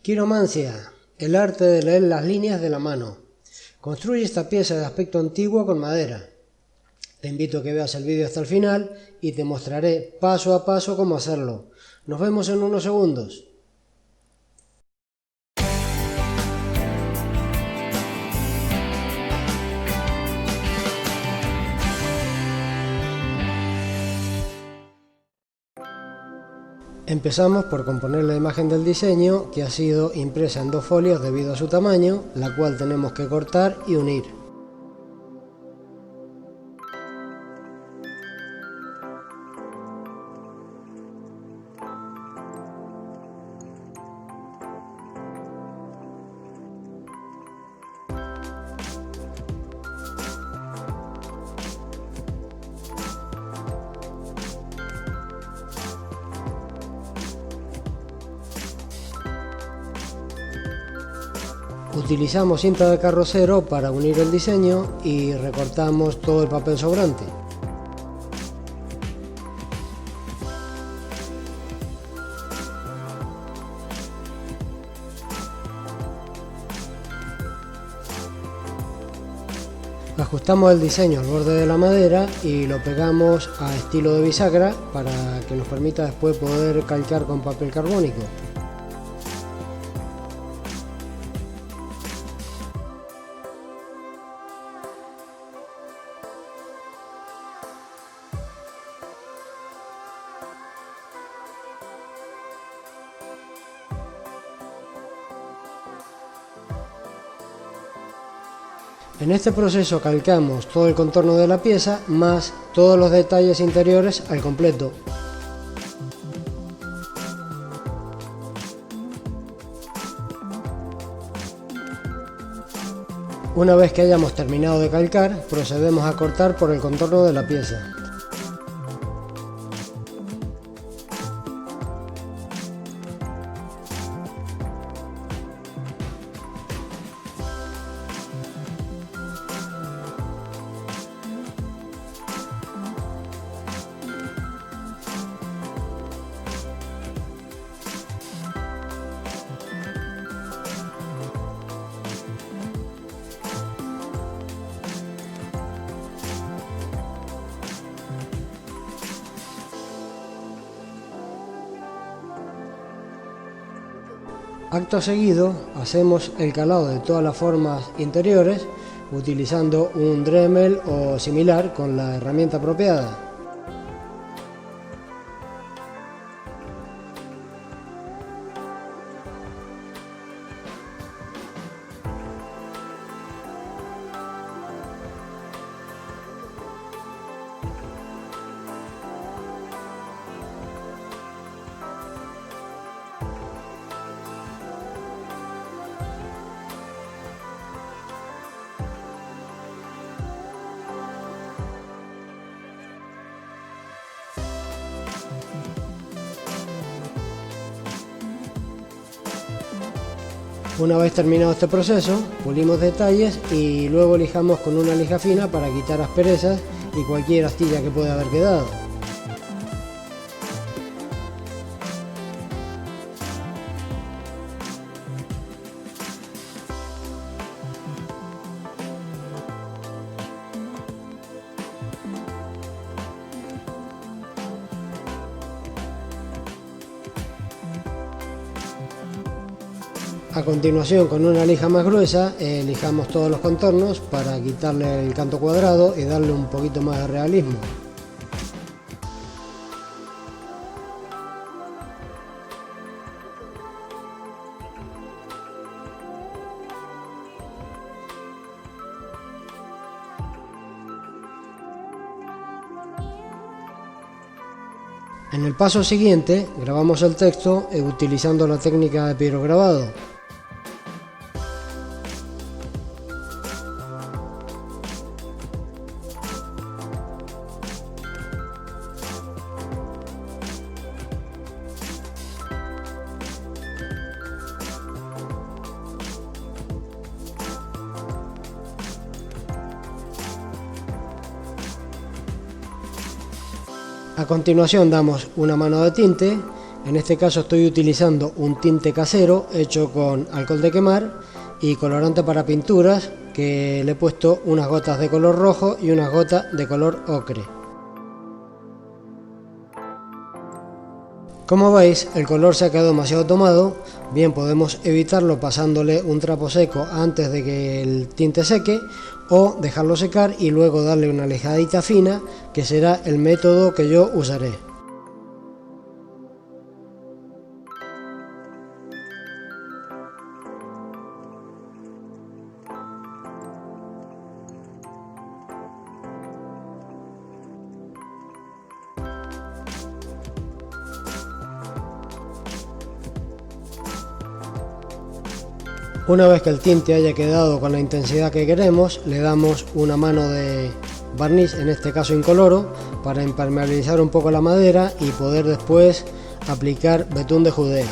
Quiromancia, el arte de leer las líneas de la mano. Construye esta pieza de aspecto antiguo con madera. Te invito a que veas el vídeo hasta el final y te mostraré paso a paso cómo hacerlo. Nos vemos en unos segundos. Empezamos por componer la imagen del diseño, que ha sido impresa en 2 folios debido a su tamaño, la cual tenemos que cortar y unir. Utilizamos cinta de carrocero para unir el diseño y recortamos todo el papel sobrante. Ajustamos el diseño al borde de la madera y lo pegamos a estilo de bisagra para que nos permita después poder calcar con papel carbónico. En este proceso calcamos todo el contorno de la pieza más todos los detalles interiores al completo. Una vez que hayamos terminado de calcar, procedemos a cortar por el contorno de la pieza. Acto seguido, hacemos el calado de todas las formas interiores utilizando un Dremel o similar con la herramienta apropiada. Una vez terminado este proceso, pulimos detalles y luego lijamos con una lija fina para quitar asperezas y cualquier astilla que pueda haber quedado. A continuación, con una lija más gruesa, lijamos todos los contornos para quitarle el canto cuadrado y darle un poquito más de realismo. En el paso siguiente, grabamos el texto utilizando la técnica de pirograbado. A continuación damos una mano de tinte En este caso estoy utilizando un tinte casero hecho con alcohol de quemar y colorante para pinturas, que le he puesto unas gotas de color rojo y unas gotas de color ocre. Como veis, el color se ha quedado demasiado tomado. Bien, podemos evitarlo pasándole un trapo seco antes de que el tinte seque, o dejarlo secar y luego darle una lijadita fina, que será el método que yo usaré. Una vez que el tinte haya quedado con la intensidad que queremos, le damos una mano de barniz, en este caso incoloro, para impermeabilizar un poco la madera y poder después aplicar betún de Judea.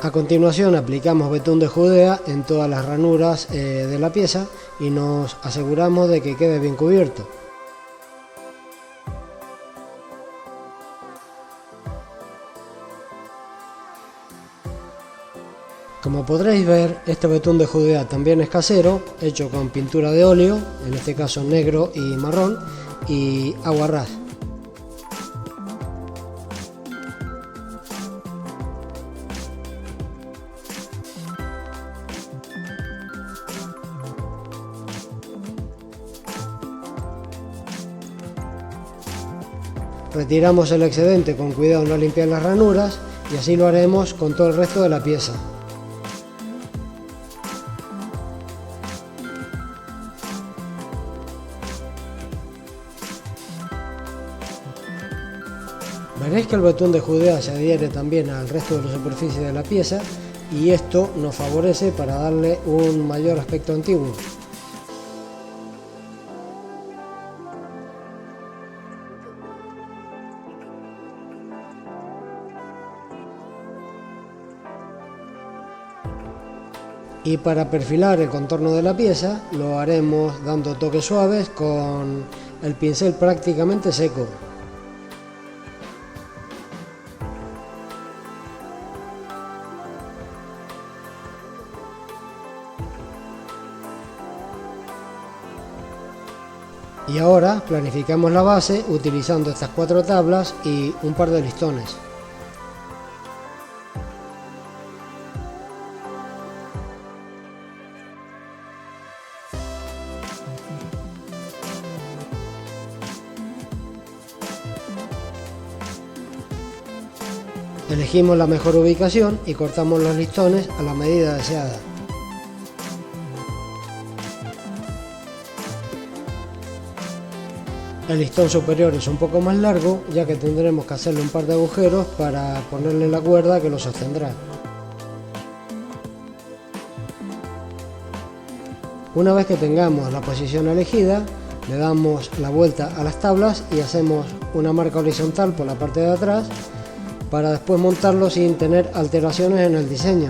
A continuación aplicamos betún de Judea en todas las ranuras de la pieza y nos aseguramos de que quede bien cubierto. Como podréis ver, este betún de Judea también es casero, hecho con pintura de óleo, en este caso negro y marrón, y agua ras. Retiramos el excedente con cuidado en no limpiar las ranuras y así lo haremos con todo el resto de la pieza. Veréis que el betún de Judea se adhiere también al resto de la superficie de la pieza y esto nos favorece para darle un mayor aspecto antiguo. Y para perfilar el contorno de la pieza lo haremos dando toques suaves con el pincel prácticamente seco. Y ahora planificamos la base utilizando estas 4 tablas y un par de listones. Elegimos la mejor ubicación y cortamos los listones a la medida deseada. El listón superior es un poco más largo, ya que tendremos que hacerle un par de agujeros para ponerle la cuerda que lo sostendrá. Una vez que tengamos la posición elegida, le damos la vuelta a las tablas y hacemos una marca horizontal por la parte de atrás para después montarlo sin tener alteraciones en el diseño.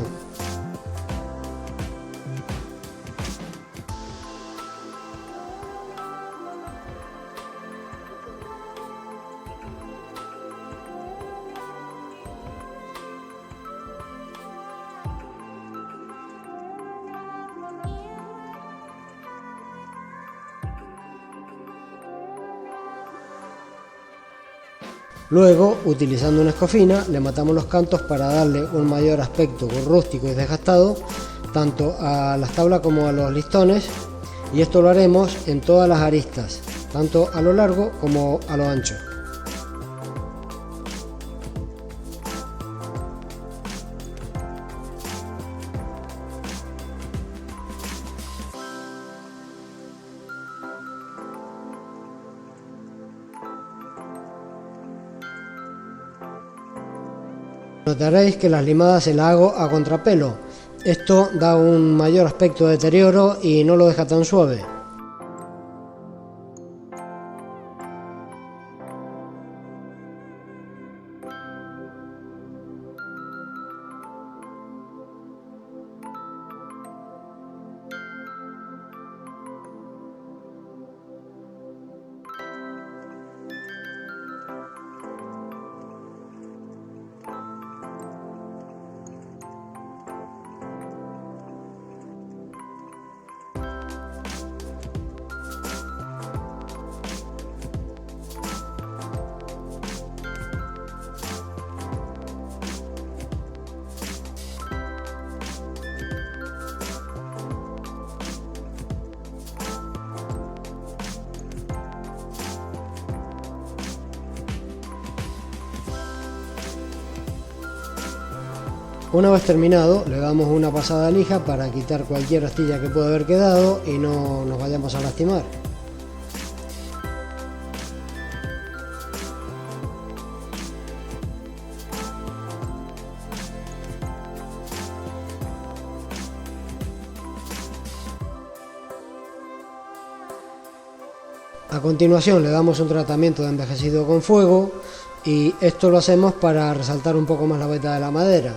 Luego, utilizando una escofina, le matamos los cantos para darle un mayor aspecto rústico y desgastado, tanto a las tablas como a los listones, y esto lo haremos en todas las aristas, tanto a lo largo como a lo ancho. Notaréis que las limadas se las hago a contrapelo, Esto da un mayor aspecto de deterioro y no lo deja tan suave. Una vez terminado, le damos una pasada de lija para quitar cualquier astilla que pueda haber quedado y no nos vayamos a lastimar. A continuación le damos un tratamiento de envejecido con fuego y esto lo hacemos para resaltar un poco más la veta de la madera.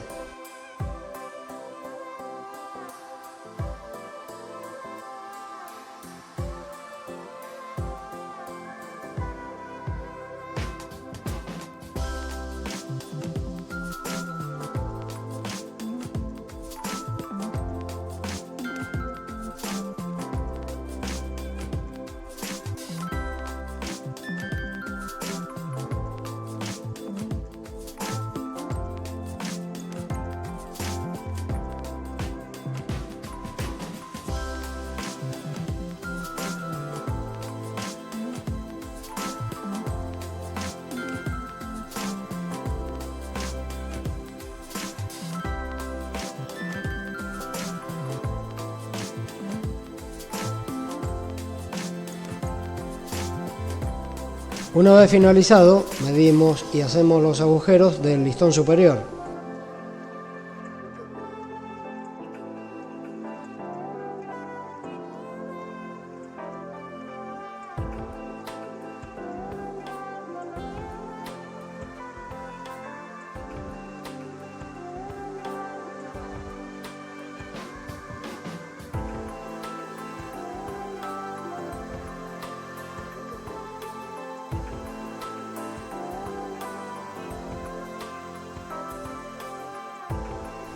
Una vez finalizado, medimos y hacemos los agujeros del listón superior.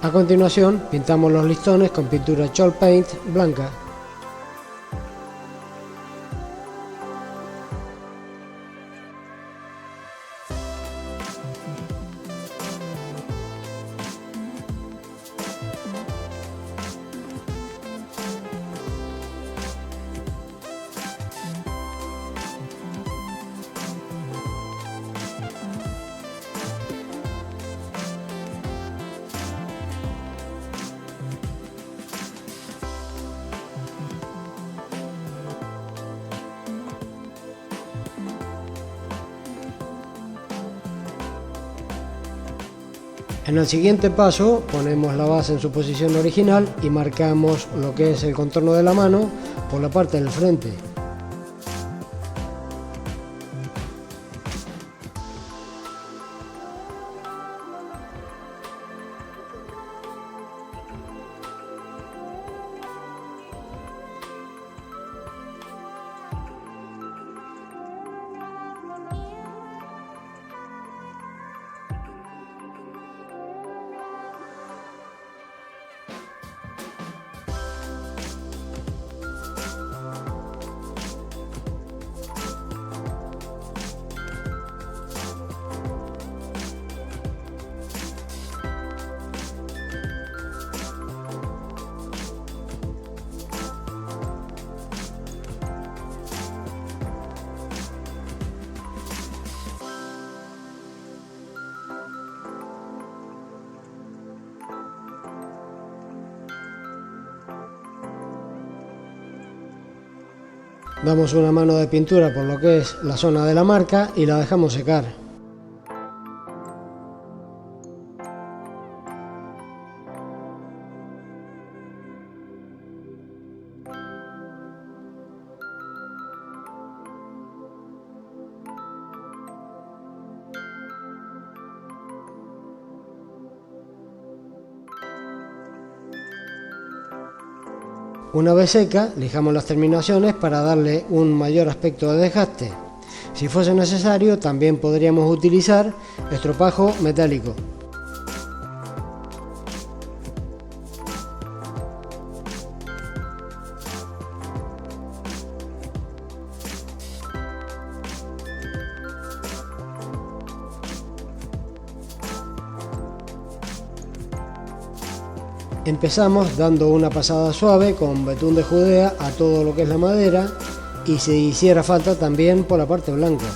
A continuación, pintamos los listones con pintura Chalk Paint blanca. En el siguiente paso ponemos la base en su posición original y marcamos lo que es el contorno de la mano por la parte del frente. Damos una mano de pintura por lo que es la zona de la marca y la dejamos secar. Una vez seca, lijamos las terminaciones para darle un mayor aspecto de desgaste. Si fuese necesario, también podríamos utilizar estropajo metálico. Empezamos dando una pasada suave con betún de Judea a todo lo que es la madera y si hiciera falta también por la parte blanca.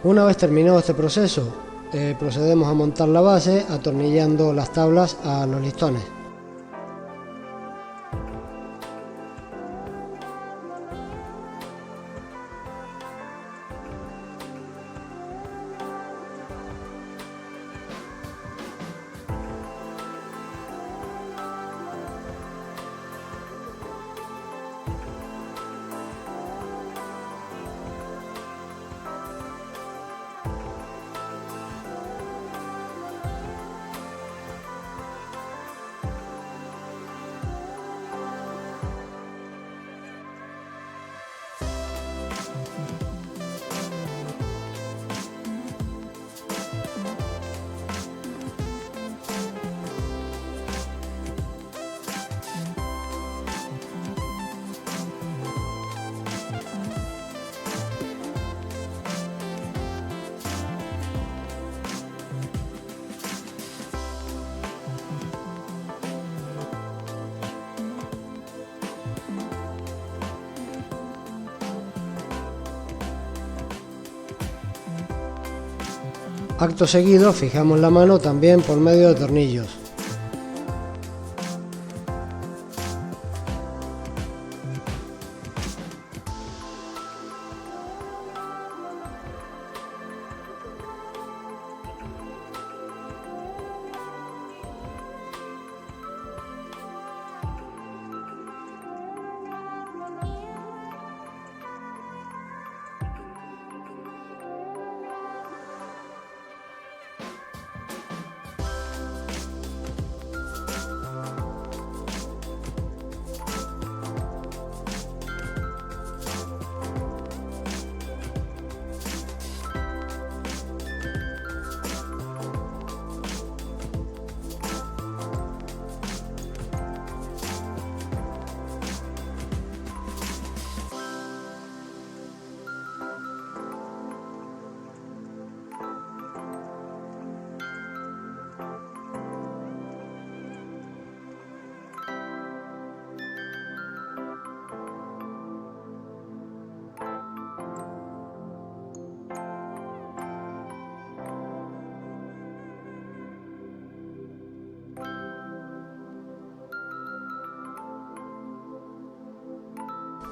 Una vez terminado este proceso, procedemos a montar la base atornillando las tablas a los listones. Acto seguido fijamos la mano también por medio de tornillos.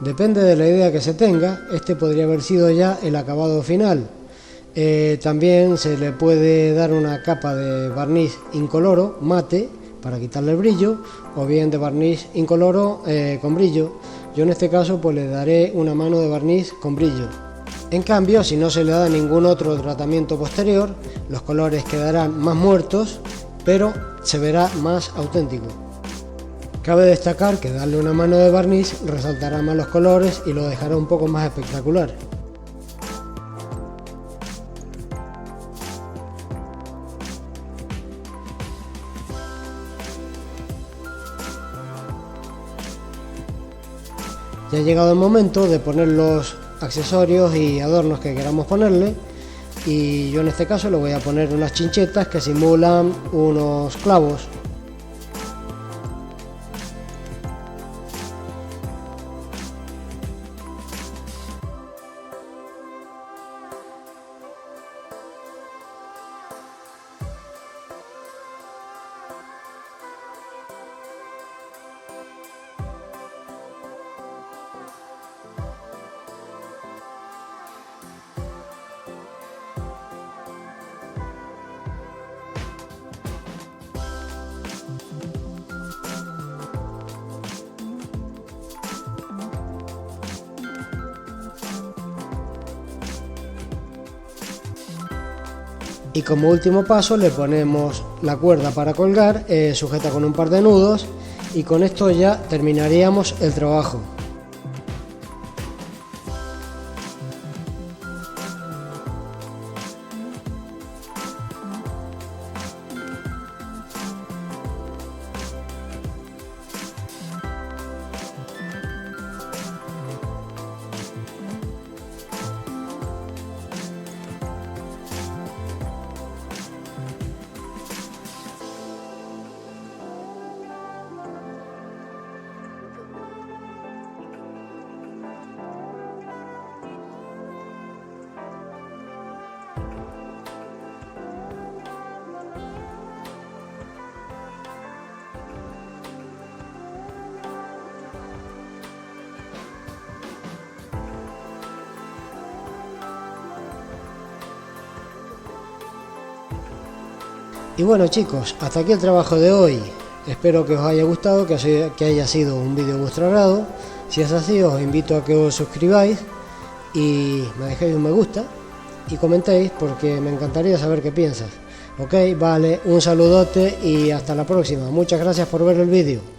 Depende de la idea que se tenga, este podría haber sido ya el acabado final. También se le puede dar una capa de barniz incoloro, mate, para quitarle el brillo, o bien de barniz incoloro con brillo, yo en este caso pues le daré una mano de barniz con brillo. En cambio, si no se le da ningún otro tratamiento posterior, los colores quedarán más muertos, pero se verá más auténtico. Cabe destacar que darle una mano de barniz resaltará más los colores y lo dejará un poco más espectacular. Ya ha llegado el momento de poner los accesorios y adornos que queramos ponerle, y yo en este caso le voy a poner unas chinchetas que simulan unos clavos. Y como último paso le ponemos la cuerda para colgar, sujeta con un par de nudos, y con esto ya terminaríamos el trabajo. Y bueno chicos, hasta aquí el trabajo de hoy. Espero que os haya gustado, que haya sido un vídeo de vuestro agrado. Si es así, os invito a que os suscribáis y me dejéis un me gusta y comentéis, porque me encantaría saber qué piensas. Ok, vale, un saludote y hasta la próxima. Muchas gracias por ver el vídeo.